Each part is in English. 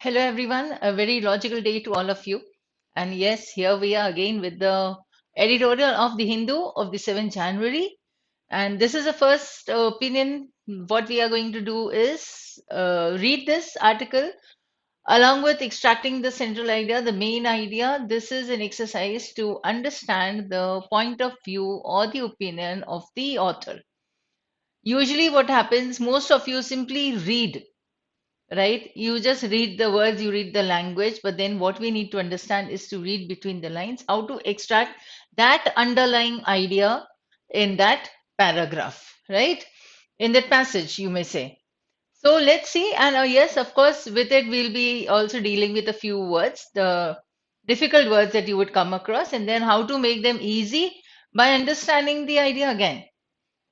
Hello, everyone. A very logical day to all of you. And yes, here we are again with the editorial of the Hindu of the 7th January. And this is the first opinion. What we are going to do is read this article along with extracting the central idea, the main idea. This is an exercise to understand the point of view or the opinion of the author. Usually, what happens, most of you simply read, right? You just read the words, you read the language, but then what we need to understand is to read between the lines, how to extract that underlying idea in that paragraph, right? In that passage, you may say. So let's see. And yes, of course, with it, we'll be also dealing with a few words, the difficult words that you would come across, and then how to make them easy by understanding the idea again,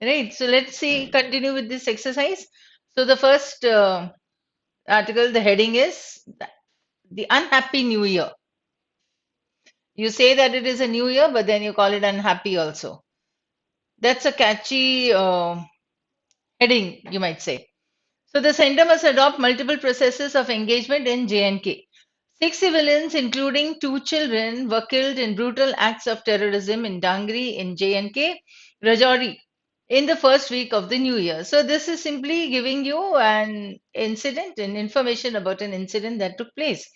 right? So let's see, continue with this exercise. So the first article, the heading is the unhappy new year. You say that it is a new year, but then you call it unhappy also. That's a catchy heading, you might say. So the center must adopt multiple processes of engagement in J&K. 6 civilians, including 2 children, were killed in brutal acts of terrorism in Dangri in J&K, Rajouri, in the first week of the new year. So this is simply giving you an incident and information about an incident that took place.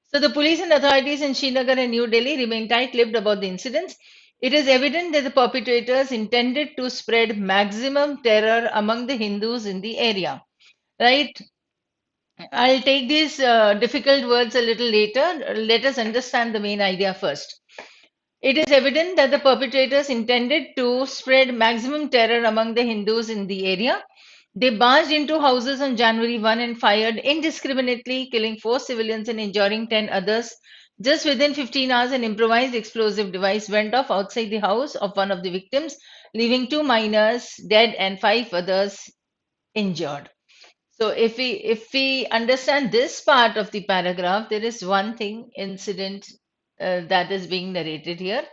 So the police and authorities in Srinagar and New Delhi remain tight-lipped about the incidents. It is evident that the perpetrators intended to spread maximum terror among the Hindus in the area. Right? I'll take these difficult words a little later. Let us understand the main idea first. It is evident that the perpetrators intended to spread maximum terror among the Hindus in the area. They barged into houses on January 1 and fired indiscriminately, killing 4 civilians and injuring 10 others. Just within 15 hours, an improvised explosive device went off outside the house of one of the victims, leaving 2 minors dead and 5 others injured. So if we understand this part of the paragraph, there is one thing incident that is being narrated here,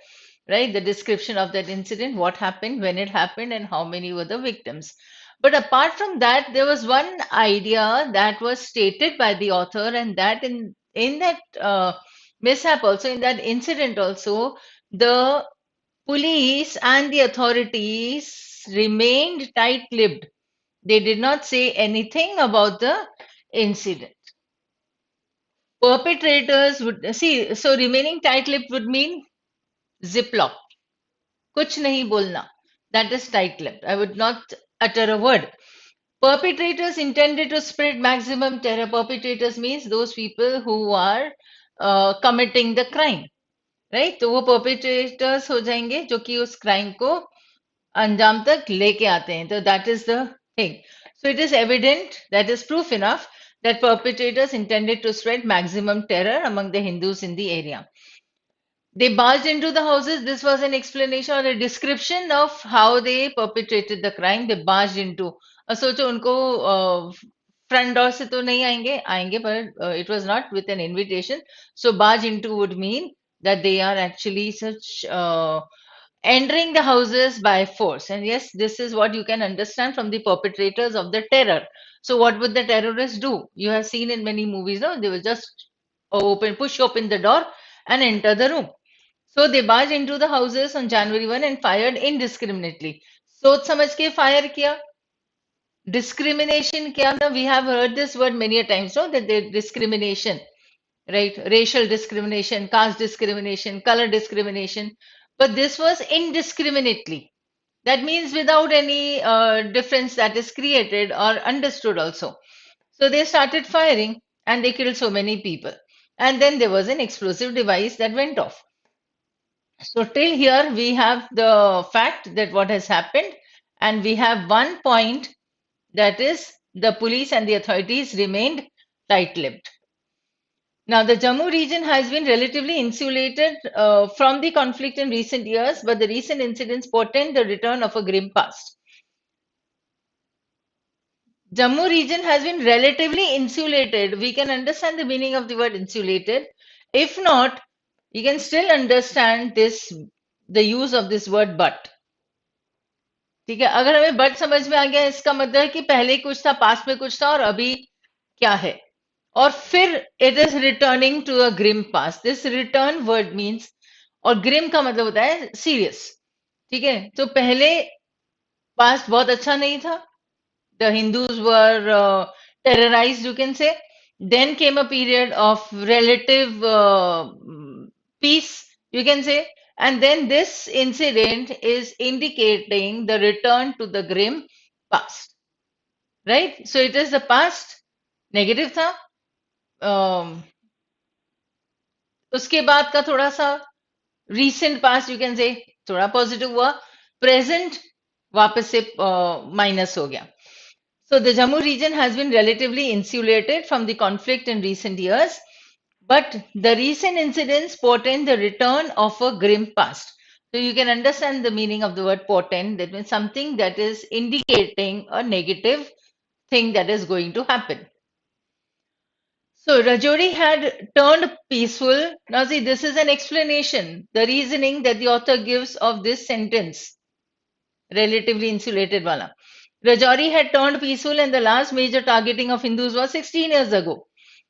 right? The description of that incident, what happened, when it happened, and how many were the victims. But apart from that, there was one idea that was stated by the author, and that in that mishap also, in that incident also, the police and the authorities remained tight-lipped. They did not say anything about the incident. Perpetrators would see, so remaining tight-lipped would mean ziplock. Kuch nahi bolna. That is tight-lipped. I would not utter a word. Perpetrators intended to spread maximum terror. Perpetrators means those people who are committing the crime. Right? तो वो perpetrators हो जाएंगे जो कि उस crime को अंजाम तक लेके आते हैं. So that is the thing. So it is evident, that is proof enough, that perpetrators intended to spread maximum terror among the Hindus in the area. They barged into the houses. This was an explanation or a description of how they perpetrated the crime. They barged into. सोचो उनको front door से तो नहीं आएंगे आएंगे पर it was not with an invitation. So barge into would mean that they are actually such entering the houses by force. And yes, this is what you can understand from the perpetrators of the terror. So what would the terrorists do? You have seen in many movies, no? They will just push open the door and enter the room. So they barged into the houses on January 1 and fired indiscriminately. सोच समझ के fire किया. Discrimination किया ना? We have heard this word many a times, no? That there discrimination, right? Racial discrimination, caste discrimination, color discrimination. But this was indiscriminately. That means without any difference that is created or understood also. So they started firing and they killed so many people. And then there was an explosive device that went off. So till here we have the fact that what has happened, and we have one point, that is the police and the authorities remained tight-lipped. Now, the Jammu region has been relatively insulated from the conflict in recent years, but the recent incidents portend the return of a grim past. Jammu region has been relatively insulated. We can understand the meaning of the word insulated. If not, you can still understand this, the use of this word but. ठीक है, अगर हमें but समझ में आ गया, इसका मतलब है कि पहले कुछ था, पास्ट में कुछ था और अभी क्या है. और फिर it is returning to a grim past. This return word means, और grim का मतलब होता है serious. ठीक है, तो पहले past बहुत अच्छा नहीं था. The Hindus were terrorized, you can say. Then came a period of relative peace, you can say. And then this incident is indicating the return to the grim past, right? So it is the past, negative था. उसके बाद का थोड़ा सा recent past, you can say, थोड़ा positive हुआ. Present वापस से माइनस हो गया. So the Jammu region has been relatively insulated from the conflict in recent years, but the recent incidents portend the return of a grim past. So you can understand the meaning of the word portend. That means something that is indicating a negative thing that is going to happen. So Rajouri had turned peaceful. Now see, this is an explanation, the reasoning that the author gives of this sentence, relatively insulated wala. Rajouri had turned peaceful and the last major targeting of Hindus was 16 years ago.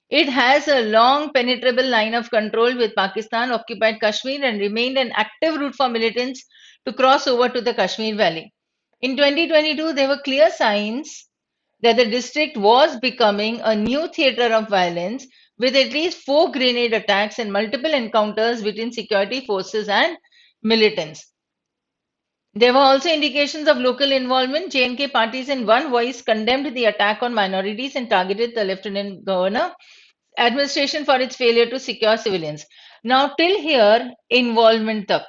It has a long penetrable line of control with Pakistan occupied Kashmir and remained an active route for militants to cross over to the Kashmir Valley. In 2022, there were clear signs that the district was becoming a new theater of violence with at least 4 grenade attacks and multiple encounters between security forces and militants. There were also indications of local involvement. JNK parties in one voice condemned the attack on minorities and targeted the Lieutenant Governor administration for its failure to secure civilians. Now, till here, involvement tak,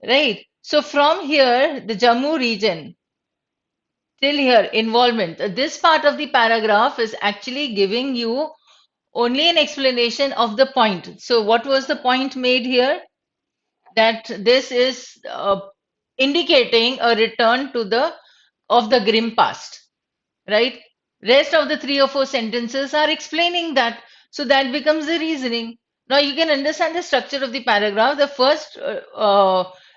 right? So from here, the Jammu region, till here, involvement. This part of the paragraph is actually giving you only an explanation of the point. So what was the point made here? That this is indicating a return to the of the grim past, right? Rest of the 3 or 4 sentences are explaining that. So that becomes the reasoning. Now you can understand the structure of the paragraph. The first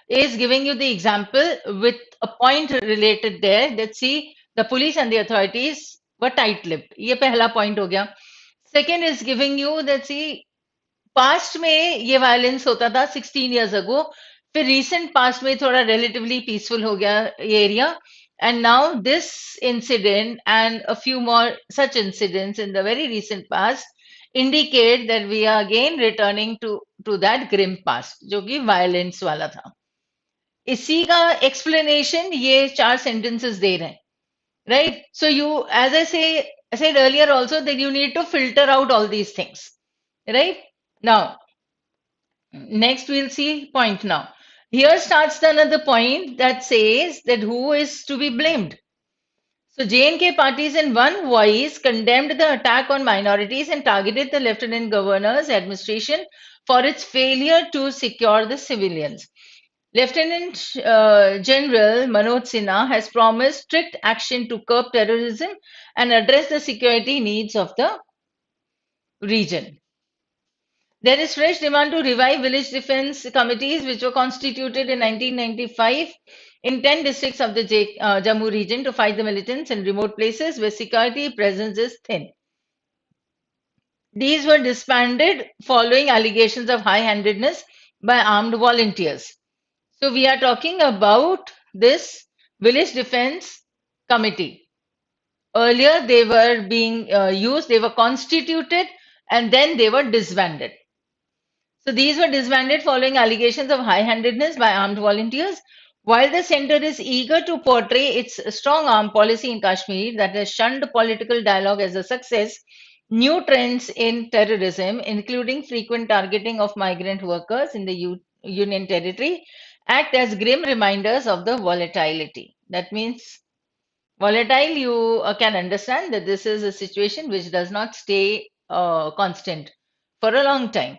is giving you the example with a point related there. Let's see, the police and the authorities were tight-lipped. ये पहला point हो गया. Second is giving you that see past में ये violence होता था 16 years ago, फिर recent past में थोड़ा relatively peaceful हो गया ये area, and now this incident and a few more such incidents in the very recent past indicate that we are again returning to that grim past जो कि violence वाला था. इसी का explanation ये 4 sentences दे रहे हैं, right? So you, as I said earlier also, that you need to filter out all these things, right? Now, next we'll see point now. Here starts another point that says that who is to be blamed. So J&K parties in one voice condemned the attack on minorities and targeted the Lieutenant Governor's administration for its failure to secure the civilians. Lieutenant General Manoj Sinha has promised strict action to curb terrorism and address the security needs of the region. There is fresh demand to revive village defense committees, which were constituted in 1995 in 10 districts of the Jammu region to fight the militants in remote places where security presence is thin. These were disbanded following allegations of high-handedness by armed volunteers. So we are talking about this village defense committee. Earlier, they were being used, they were constituted, and then they were disbanded. So these were disbanded following allegations of high-handedness by armed volunteers. While the center is eager to portray its strong arm policy in Kashmir that has shunned political dialogue as a success, new trends in terrorism, including frequent targeting of migrant workers in the Union Territory, act as grim reminders of the volatility. That means volatile, you can understand that this is a situation which does not stay constant for a long time.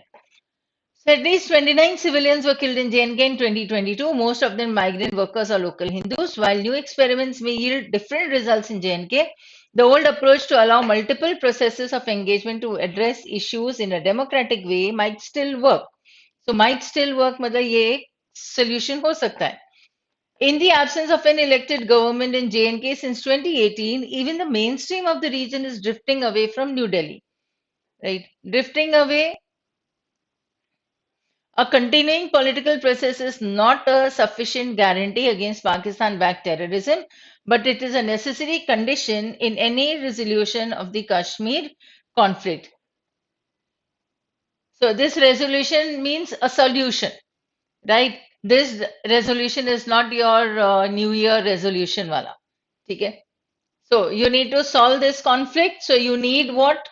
So at least 29 civilians were killed in JNK in 2022, most of them migrant workers or local Hindus. While new experiments may yield different results in JNK, the old approach to allow multiple processes of engagement to address issues in a democratic way might still work. So might still work मतलब ये solution हो सकता है. In the absence of an elected government in JNK since 2018, even the mainstream of the region is drifting away from New Delhi. right? Drifting away, a continuing political process is not a sufficient guarantee against Pakistan-backed terrorism, but it is a necessary condition in any resolution of the Kashmir conflict. So this resolution means a solution, right? This resolution is not your New Year resolution, wala. Okay? So you need to solve this conflict. So you need what?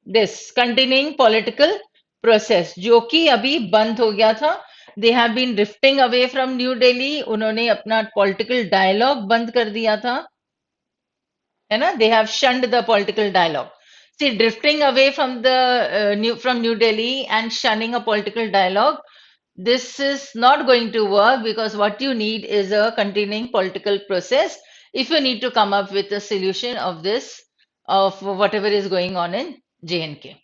This continuing political process, जो कि अभी बंद हो गया था. They have been drifting away from New Delhi. उन्होंने अपना political dialogue बंद कर दिया था. है ना? They have shunned the political dialogue. See, drifting away from the New Delhi and shunning a political dialogue, this is not going to work because what you need is a continuing political process if you need to come up with a solution of this, of whatever is going on in J&K.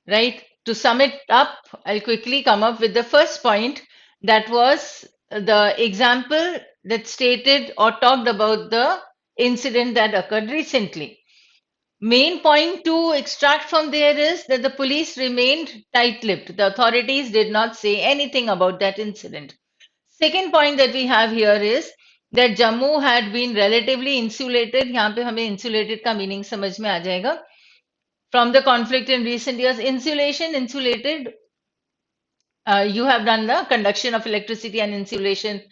Right? To sum it up, I'll quickly come up with the first point, that was the example that stated or talked about the incident that occurred recently. Main point to extract from there is that the police remained tight-lipped. The authorities did not say anything about that incident. Second point that we have here is that Jammu had been relatively insulated. यहाँ पे हमें insulated का meaning समझ में आ जाएगा. From the conflict in recent years, insulated, you have done the conduction of electricity and insulation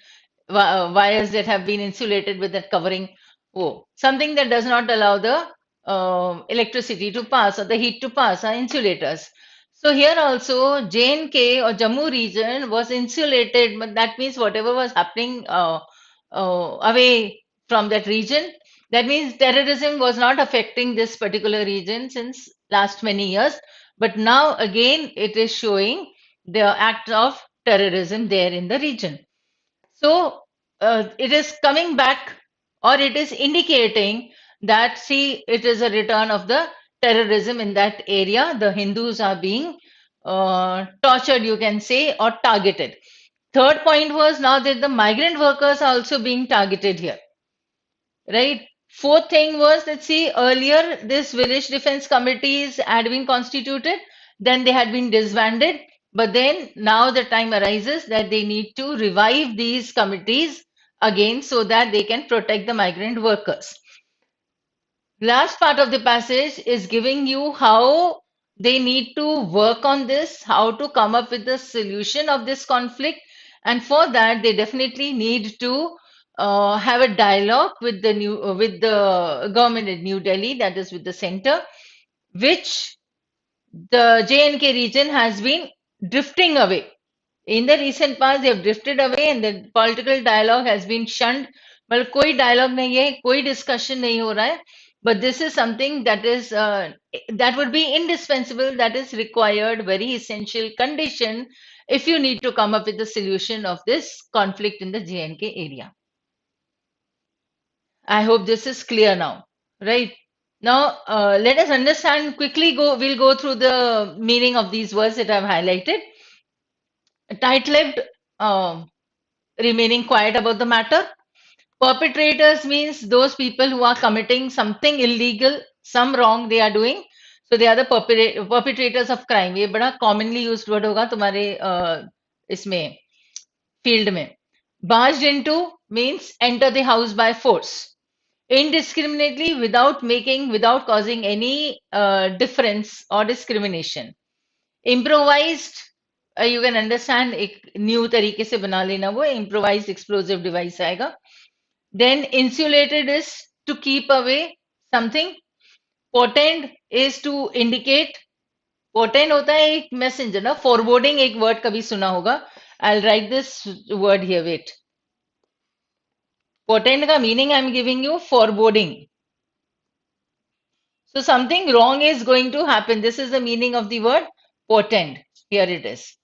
wires that have been insulated with that covering. Oh, something that does not allow the electricity to pass or the heat to pass are insulators. So here also J&K or Jammu region was insulated, but that means whatever was happening away from that region, that means terrorism was not affecting this particular region since last many years. But now again it is showing the act of terrorism there in the region. So it is coming back, or it is indicating that, see, it is a return of the terrorism in that area. The Hindus are being tortured, you can say, or targeted. Third point was now that the migrant workers are also being targeted here, right? Fourth thing was that, see, earlier this village defense committees had been constituted, then they had been disbanded, but then now the time arises that they need to revive these committees again so that they can protect the migrant workers. Last part of the passage is giving you how they need to work on this, how to come up with the solution of this conflict, and for that they definitely need to have a dialogue with the government in New Delhi, that is with the center, which the J&K region has been drifting away. In the recent past, they have drifted away and the political dialogue has been shunned. Well, कोई dialogue नहीं है, कोई discussion नहीं हो रहा है. But this is something that is that would be indispensable, that is required, very essential condition if you need to come up with the solution of this conflict in the J&K area. I hope this is clear now, right? Now, let us understand quickly. We'll go through the meaning of these words that I've highlighted. Tight-lipped, remaining quiet about the matter. Perpetrators means those people who are committing something illegal, some wrong they are doing. So they are the perpetrators of crime. ये बड़ा commonly used word होगा तुम्हारे इसमें field में. Barged into means enter the house by force. Indiscriminately, without causing any difference or discrimination. Improvised, you can understand, एक new तरीके से बना लेना, वो improvised explosive device आएगा. Then insulated is to keep away something. Portend is to indicate. Portend होता है एक messenger ना. Foreboding एक word कभी सुना होगा. I'll write this word here. Wait. Portend का meaning I'm giving you, foreboding. So something wrong is going to happen. This is the meaning of the word portend. Here it is.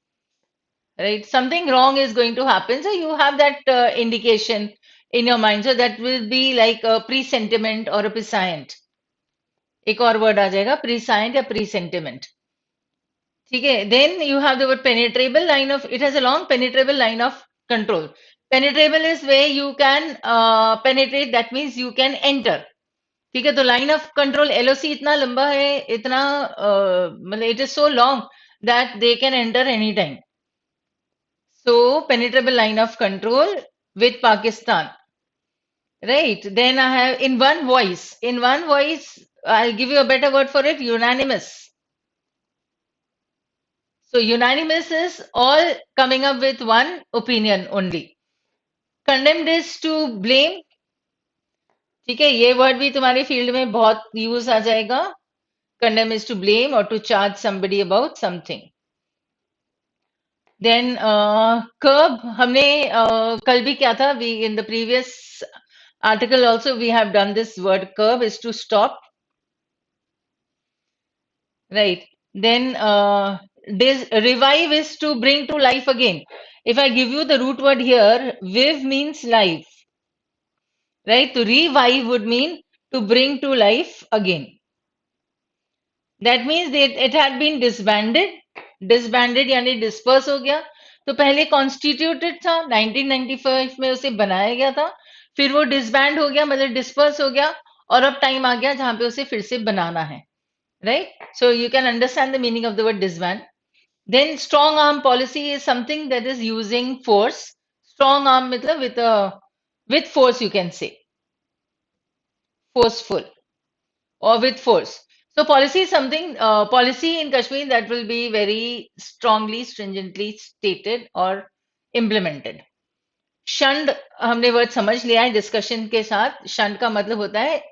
Right? Something wrong is going to happen. So you have that indication in your mind. So that will be like a presentiment or a prescient. एक और word आ जाएगा, prescient या presentiment. ठीक है? Then you have the word penetrable line of, it has a long penetrable line of control. Penetrable is where you can penetrate, that means you can enter. ठीक है, तो line of control LOC इतना लंबा है, इतना मतलब it is so long that they can enter any time. So penetrable line of control with Pakistan. Right. Then I have in one voice. In one voice, I'll give you a better word for it, unanimous. So unanimous is all coming up with one opinion only. Condemned is to blame. ठीक है, ये word भी तुम्हारी field में बहुत use आ जाएगा. Condemn is to blame or to charge somebody about something. Then curb हमने कल भी क्या था, we in the previous article also we have done this word curb is to stop, right? Then revive is to bring to life again. If I give you the root word here, viv means life, right? To revive would mean to bring to life again. That means that it had been disbanded. Disbanded यानी disperse हो गया. तो पहले constituted था, 1995 में उसे बनाया गया था, फिर वो disband हो गया, मतलब disperse हो गया, और अब टाइम आ गया जहां पे उसे फिर से बनाना है, right? So you can understand the meaning of the word disband. Then strong arm policy is something that is using force. Strong arm मतलब with force you can say, forceful or with force. So policy is something, policy in Kashmir that will be very strongly, stringently stated or implemented. शंड हमने word समझ लिया है discussion के साथ. शंड का मतलब होता है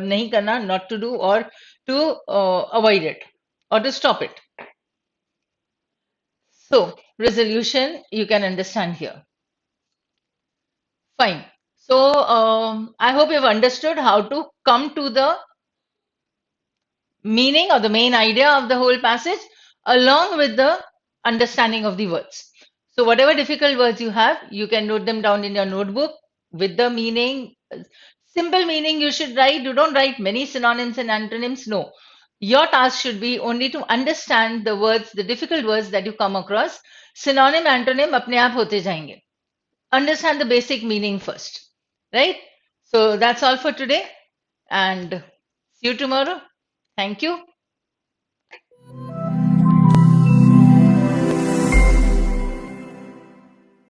नहीं करना, नॉट टू डू, और to avoid it or to stop it. So resolution you can understand here. Fine. So I hope you've understood how to come to the meaning or the main idea of the whole passage along with the understanding of the words. So whatever difficult words you have, you can note them down in your notebook with the meaning. Simple meaning you should write. You don't write many synonyms and antonyms. No. Your task should be only to understand the words, the difficult words that you come across. Synonym, antonym अपने आप होते जाएंगे. Understand the basic meaning first. Right? So that's all for today. And see you tomorrow. Thank you.